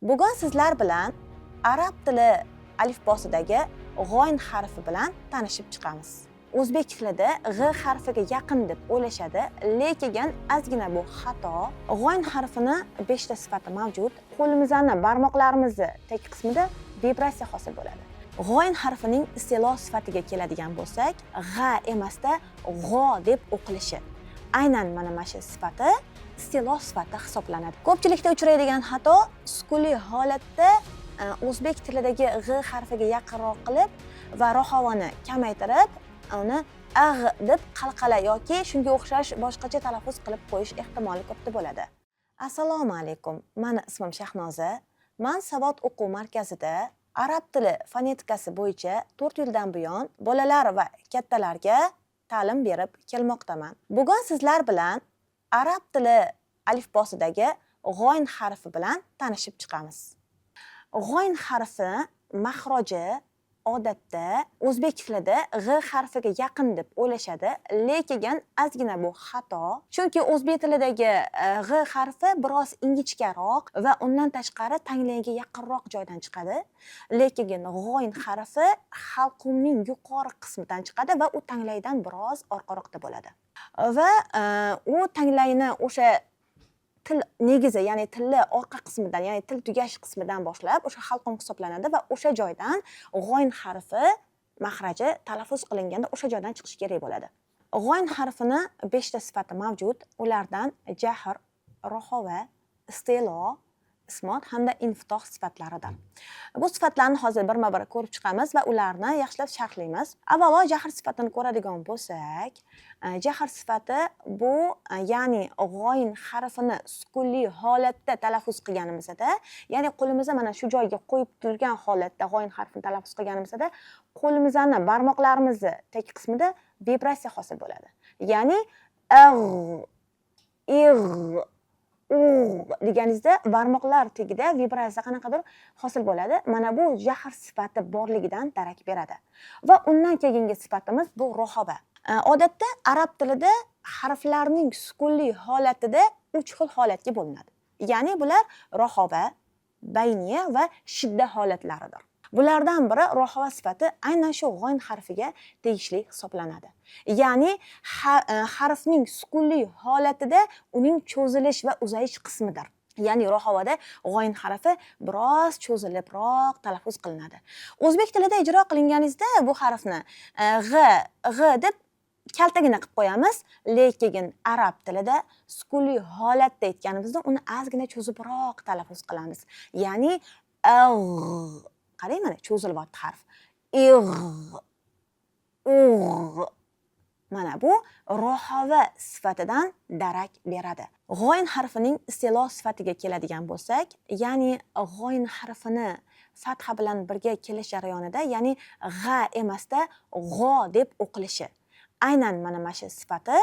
Bugun sizlar bilan arab tili alifbosidagi g'oyn harfi bilan tanishib chiqamiz. O'zbek tilida g' harfiga yaqin deb o'ylashadi, lekin ozgina bu xato. G'oyn harfini 5 ta sifati mavjud. Qo'limizni, barmoqlarimizni tag qismida vibratsiya hosil bo'ladi. G'oyn harfining istiloh sifatiga keladigan bo'lsak, g'a emasda g'o deb o'qilishi. Aynan mana shu sifati istiloh sifati hisoblanadi. Ko'pchilikda uchraydigan xato sukunli holatda o'zbek tilidagi g' harfiga yaqinroq qilib va rohavani kamaytirib, uni agh deb qalqala yoki shunga o'xshash boshqacha talaffuz qilib qo'yish ehtimoli ko'p bo'ladi. Assalomu alaykum. Meni ismim Shahnoza. Men Savod o'quv markazida arab tili fonetikasi bo'yicha 4 yildan buyon bolalar va kattalarga ta'lim berib kelmoqdaman. Bugun sizlar bilan arab tili alifbosidagi g'oyn harfi bilan tanishib chiqamiz. G'oyn harfi mahroji odatda o'zbek tilida g' harfiga yaqin deb o'ylashadi, lekin ozgina bu xato. Chunki o'zbek tilidagi g' harfi biroz ingichkaroq va undan tashqari tanglayga yaqinroq joydan chiqadi. Lekin g'oyn harfi halqumning yuqori qismidan chiqadi va u tanglaydan biroz orqaroqda bo'ladi. Va u tanglayni o'sha til negizi, ya'ni tilni orqa qismidan, ya'ni til tugash qismidan boshlab o'sha halqum hisoblanadi va o'sha joydan g'oyn harfi mahraji talaffuz qilinganda o'sha joydan chiqishi kerak bo'ladi. G'oyn harfini 5 ta sifati mavjud. Ulardan jahr, rohova, istilo, ismot hamda infitoh sifatlaridir. Bu sifatlarni hozir birma-bir ko'rib chiqamiz va ularni yaxshilab sharhlaymiz. Avvalo jahr sifatini ko'radigan bo'lsak, jahr sifati bu ya'ni g'oyn harfini sukunli holatda talaffuz qilganimizda, ya'ni qo'limizni mana shu joyga qo'yib turgan holatda g'oyn harfini talaffuz qilganimizda qo'limizni, barmoqlarimizni tag qismida vibratsiya hosil bo'ladi. Ya'ni deganingizda barmoqlar tagida vibratsiya qanaqadir hosil bo'ladi. Mana bu jahr sifati borligidan darak beradi. Va undan keyingi sifatimiz bu rohova. Odatda arab tilida harflarning sukunli holatida 3 xil holatga bo'linadi. Ya'ni bular rohova, bayniya va shidda holatlaridir. Bulardan biri rohova sifati aynan shu g'oyn harfiga tegishli hisoblanadi. Ya'ni harfning sukunli holatida uning cho'zilish va uzayish qismidir. Ya'ni rohovada g'oyn harfi biroz cho'zilibroq talaffuz qilinadi. O'zbek tilida ijro qilinganingizda bu harfni gh deb kaltagina qilib qo'yamiz, lekin arab tilida sukunli holatda aytganimizda uni ozgina cho'zibroq talaffuz qilamiz. Ya'ni qarang, mana cho'zilyapti harf. Mana bu rohova sifatidan darak beradi. G'oyn harfining istiloh sifatiga keladigan bo'lsak, ya'ni g'oyn harfini fatha bilan birga kelish jarayonida, ya'ni g'a emasda g'o deb o'qilishi. Aynan mana shu sifati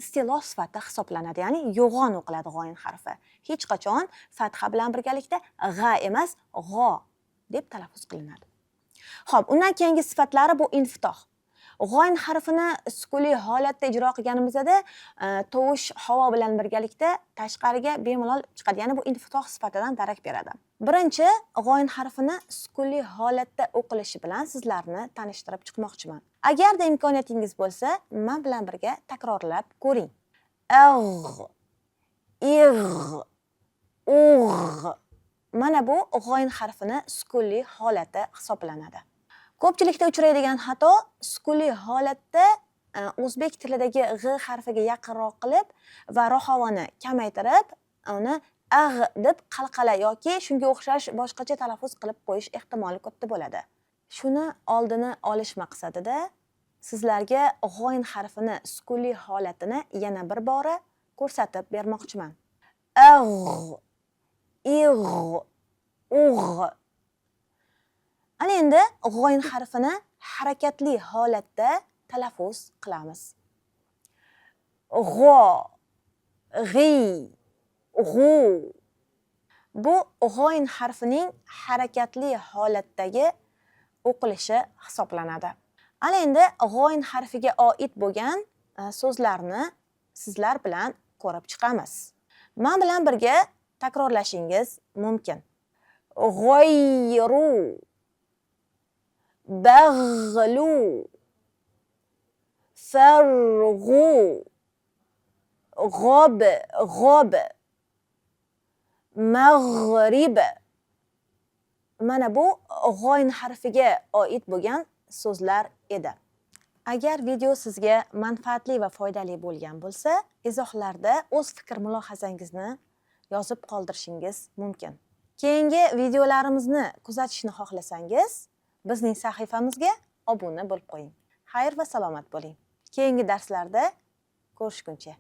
istiloh sifati hisoblanadi, ya'ni yo'g'on o'qiladi g'oyn harfi. Hech qachon fatha bilan birgalikda g'a emas, g'o deb talaffuz qilinadi. Xo'p, undan keyingi sifatlari bu infitoh. G'oyn harfini sukunli holatda ijro qilganimizda tovush havo bilan birgalikda tashqariga bemalol chiqadi. Ya'ni bu infitoh sifatidan darak beradi. Birinchi g'oyn harfini sukunli holatda o'qilishi bilan sizlarni tanishtirib chiqmoqchiman. Agarda imkoniyatingiz bo'lsa, men bilan birga takrorlab ko'ring. Mana bu g'oyn harfini sukunli holati hisoblanadi. Ko'pchilikda uchraydigan xato sukunli holatda o'zbek tilidagi g' harfiga yaqinroq qilib va rohavani kamaytirib, uni agh deb qalqala yoki shunga o'xshash boshqacha talaffuz qilib qo'yish ehtimoli ko'p bo'ladi. Shuni oldini olish maqsadida sizlarga g'oyn harfini sukunli holatini yana bir bora ko'rsatib bermoqchiman. Ana endi g'oyn harfini harakatli holatda talaffuz qilamiz. G'o, g'i, g'u. Bu g'oyn harfining harakatli holatdagi o'qilishi hisoblanadi. Ana endi g'oyn harfiga oid bo'lgan so'zlarni sizlar bilan ko'rib chiqamiz. Men bilan birga takrorlashingiz mumkin. g'oyru, bag'lu, farg'u, g'ob, g'ob, mag'rib. Mana bu g'oyn harfiga oid bo'lgan so'zlar edi. Agar video sizga manfaatli va foydali bo'lgan bo'lsa, izohlarda o'z fikr-mulohazangizni yozib qoldirishingiz mumkin. Keyingi videolarimizni kuzatishni xohlasangiz, bizning sahifamizga obuna bo'lib qo'ying. Xayr va salomat bo'ling. Keyingi darslarda ko'rishguncha.